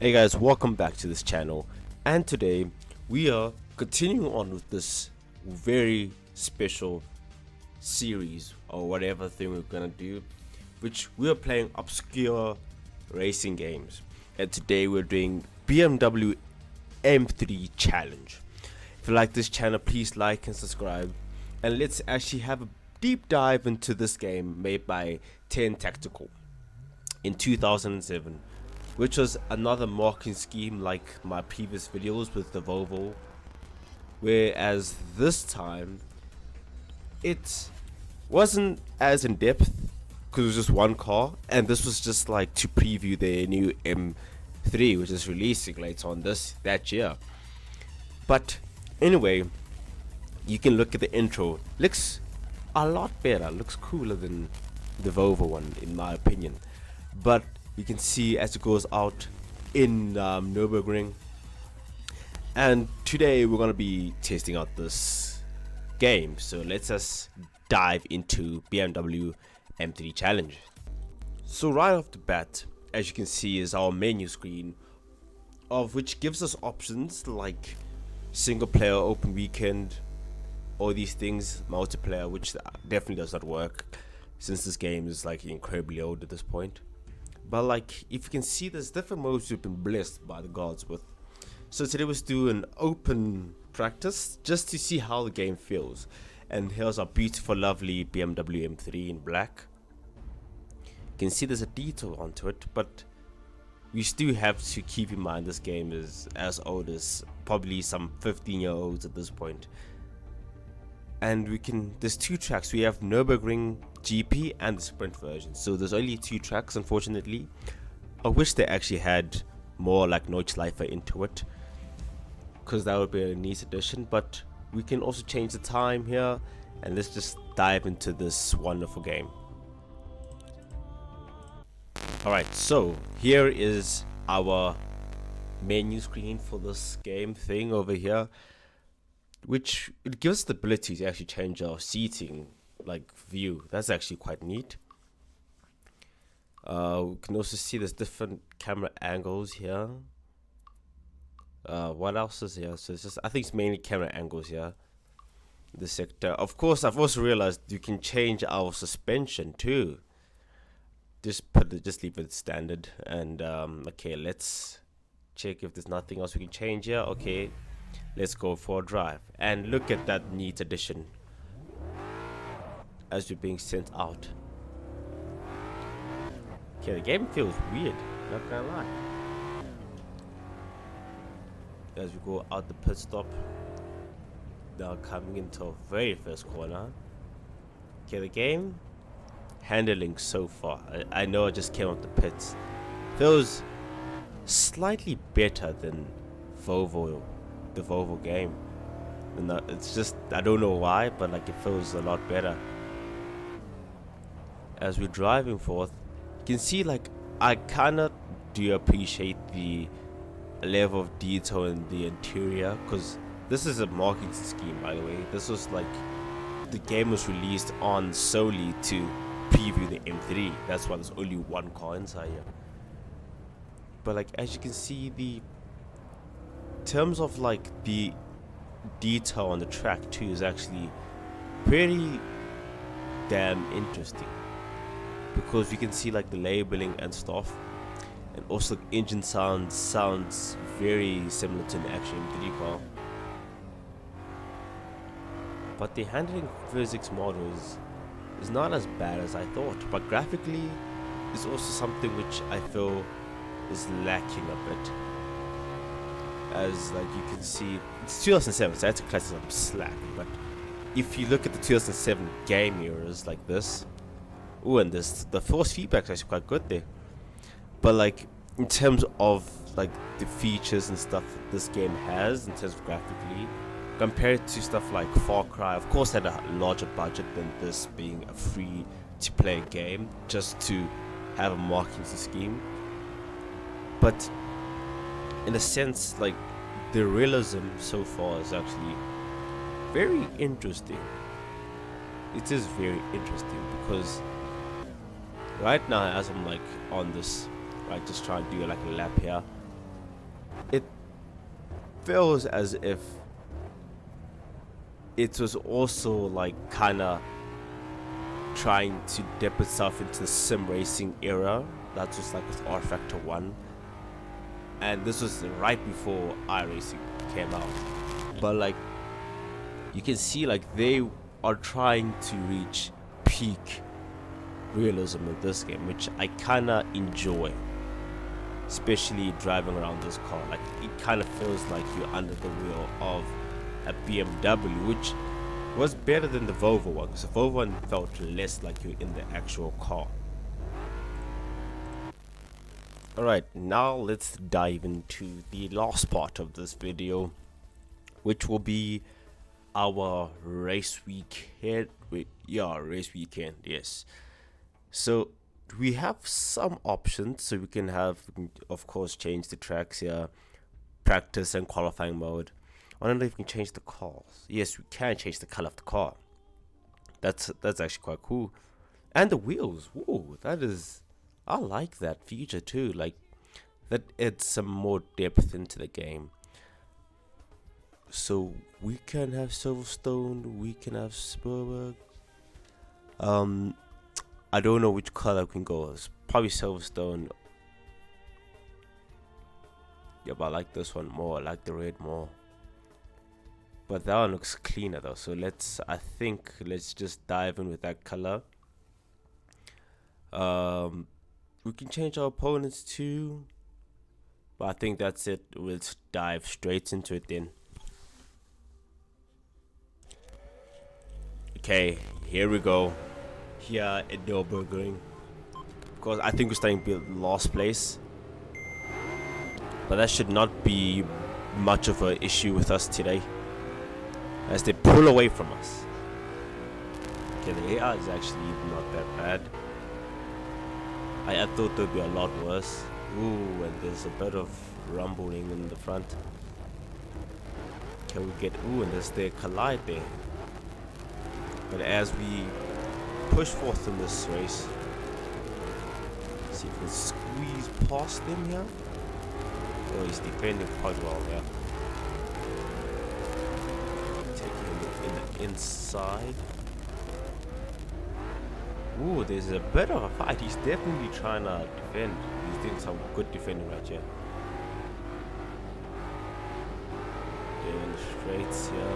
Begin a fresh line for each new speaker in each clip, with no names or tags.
Hey guys, welcome back to this channel, and today we are continuing on with this very special series or whatever thing we're gonna do, which we are playing obscure racing games. And today we're doing BMW M3 challenge. If you like this channel, please like and subscribe, and let's actually have a deep dive into this game made by 10 Tactical in 2007, which was another marketing scheme like my previous videos with the Volvo, whereas this time it wasn't as in depth because it was just one car, and this was just like to preview their new M3, which is releasing later on that year. But anyway, you can look at the intro. Looks a lot better, looks cooler than the Volvo one in my opinion. But you can see as it goes out in Nürburgring, and today we're going to be testing out this game. So let's us dive into BMW M3 challenge. So right off the bat, as you can see, is our menu screen, of which gives us options like single player, open weekend, all these things, multiplayer, which definitely does not work since this game is like incredibly old at this point. But like, if you can see, there's different modes we've been blessed by the gods with. So today let's do an open practice just to see how the game feels. And here's our beautiful, lovely BMW M3 in black. You can see there's a detail onto it, but we still have to keep in mind this game is as old as probably some 15-year-olds at this point. And there's two tracks. We have Nürburgring GP and the sprint version. So there's only two tracks, unfortunately. I wish they actually had more like Nordschleife into it, because that would be a neat addition. But we can also change the time here, and let's just dive into this wonderful game. Alright, so here is our menu screen for this game thing over here, which it gives us the ability to actually change our seating like view. That's actually quite neat. We can also see there's different camera angles here. What else is here? So it's just, I think it's mainly camera angles here, the sector. Of course, I've also realized you can change our suspension too. Just leave it standard. And okay, let's check if there's nothing else we can change here. Okay, let's go for a drive and look at that neat addition as we're being sent out. Okay, the game feels weird, not gonna lie. As we go out the pit stop, now coming into our very first corner. Okay, the game handling so far, I know I just came up the pits, feels slightly better than the Volvo game. And it's just, I don't know why, but like it feels a lot better. As we're driving forth, you can see like I kinda do appreciate the level of detail in the interior, because this is a marketing scheme, by the way. This was like, the game was released on solely to preview the M3. That's why there's only one car inside here. But like, as you can see, the terms of like the detail on the track too is actually pretty damn interesting, because you can see like the labeling and stuff, and also engine sounds very similar to an actual M3 car. But the handling physics model is not as bad as I thought, but graphically is also something which I feel is lacking a bit. As like you can see, it's 2007, so I had to cut some slack. But if you look at the 2007 game mirrors like this, oh, and the force feedback is actually quite good there. But like in terms of like the features and stuff that this game has in terms of graphically, compared to stuff like Far Cry, of course, had a larger budget than this being a free-to-play game, just to have a marketing scheme. But in a sense, like the realism so far is actually very interesting. It is very interesting because right now, as I'm like on this, right, just trying to do like a lap here, feels as if it was also like kind of trying to dip itself into the sim racing era. That was like with R Factor 1, and this was right before iRacing came out. But like you can see, like they are trying to reach peak realism in this game, which I kind of enjoy, especially driving around this car. Like it kind of feels like you're under the wheel of a BMW, which was better than the Volvo one, because the Volvo one felt less like you're in the actual car. Alright, now let's dive into the last part of this video, which will be our race weekend. Race weekend, yes. So we have some options, so we can have, of course, change the tracks here, practice and qualifying mode. I don't know if we can change the cars. Yes, we can change the color of the car. That's actually quite cool. And the wheels. Whoa, that is, I like that feature too. Like that adds some more depth into the game. So we can have Silverstone, we can have Spielberg. I don't know which color we can go. It's probably Silverstone. Yeah, but I like this one more. I like the red more. But that one looks cleaner though. So let's just dive in with that color. We can change our opponents too. But I think that's it. We'll dive straight into it then. Okay, here we go. Here at Nürburgring. Because I think we're starting to build last place. But that should not be much of an issue with us today, as they pull away from us. Okay, the AI is actually not that bad. I thought there'd be a lot worse. Ooh, and there's a bit of rumbling in the front. Can we get, ooh, and there's the collide there. But as we push forth in this race, see if we can squeeze past them here. Oh, he's defending quite well there. Taking him in the inside. Ooh, there's a bit of a fight. He's definitely trying to defend. He's doing some good defending right here. Doing straights here.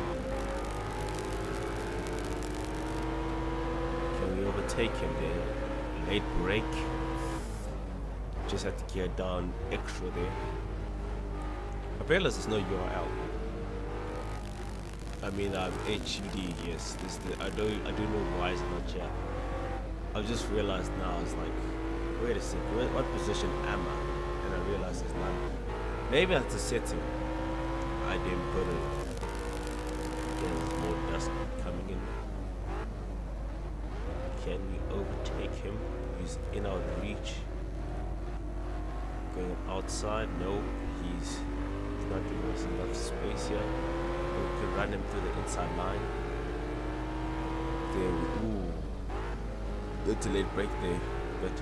Can we overtake him there? Late break. Just have to gear down extra there. I realize there's no URL. I mean, HUD, yes. I do know why it's not here. I just realized now, it's like, wait a second, what position am I? And I realized it's not. Maybe that's a setting I didn't put it. There's more dust coming in. Can we overtake him? He's in our reach. Going outside? No, he's not giving us enough space here. We can run him through the inside line. There we go. It's a late break there, but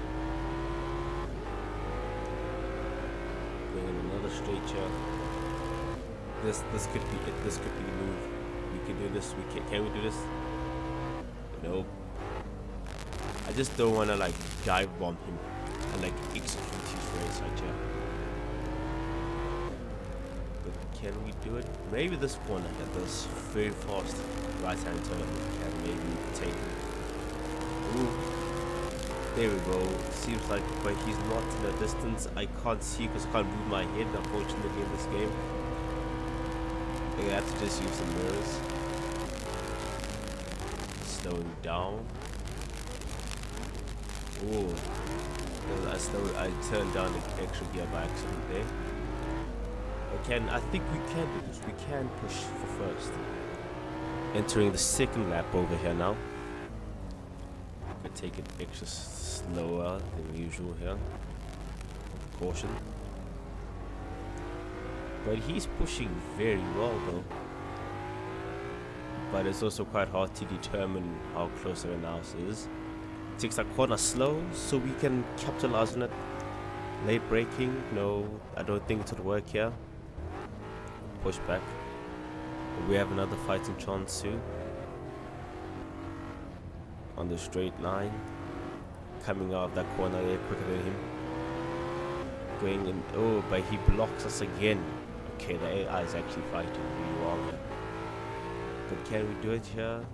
going another straight here. This could be it. This could be the move. We can do this. Can we do this? Nope. I just don't want to like dive bomb him and like execute his race right here. But can we do it? Maybe this one at this very fast right hand turn can maybe take him. Ooh. There we go. Seems like, but he's not in the distance. I can't see because I can't move my head, unfortunately, in this game. I think I have to just use the mirrors. Slowing down. Ooh. I turned down the extra gear by accident there. I think we can do this. We can push for first. Entering the second lap over here now. I take it extra slower than usual here. Caution. But he's pushing very well though. But it's also quite hard to determine how close our house is. Takes that corner slow so we can capitalize on it. Late braking, no, I don't think it would work here. push back. We have another fighting chance too. On the straight line. Coming out of that corner there quicker than him. Going in. Oh, but he blocks us again. Okay, the AI is actually fighting really well here. But can we do it here?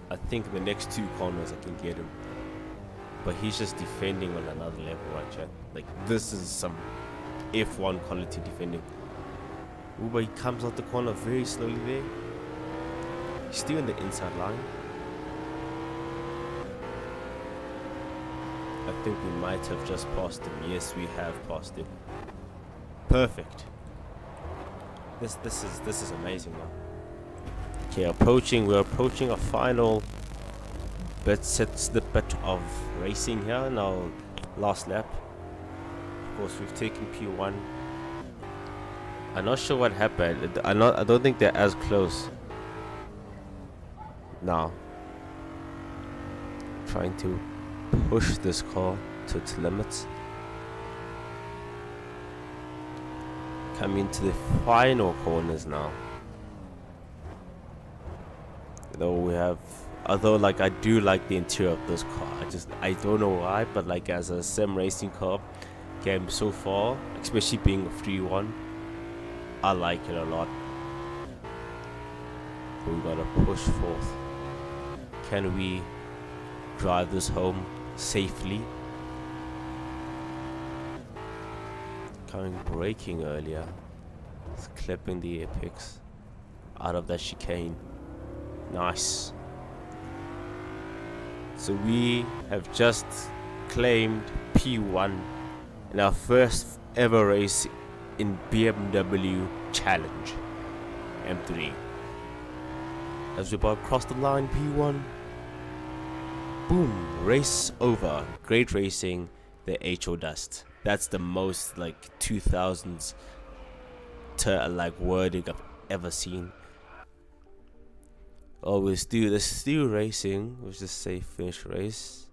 I think the next 2 corners I can get him. But he's just defending on another level, right, chat? Like, this is some F1 quality defending. Ooh, but he comes out the corner very slowly there. He's still in the inside line. I think we might have just passed him. Yes, we have passed him. Perfect. This is amazing now. Okay, we're approaching a final snippet of racing here in our last lap. Of course, we've taken P1. I'm not sure what happened. I don't think they're as close now. Trying to push this car to its limits. Coming to the final corners now. Although like I do like the interior of this car. I don't know why, but like as a sim racing car game so far, especially being a 3-1, I like it a lot. We gotta push forth. Can we drive this home safely? Braking earlier. It's clipping the apex out of that chicane. Nice. So we have just claimed P1 in our first ever race in BMW Challenge M3. As we about cross the line, P1. Boom, race over. Great racing, the HO dust. That's the most like 2000s like wording I've ever seen. Always do the still racing. Let's just say finish race.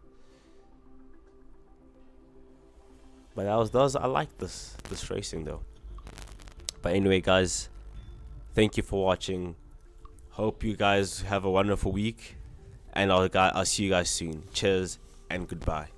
But I like this racing though. But anyway, guys, thank you for watching. Hope you guys have a wonderful week, and I'll see you guys soon. Cheers and goodbye.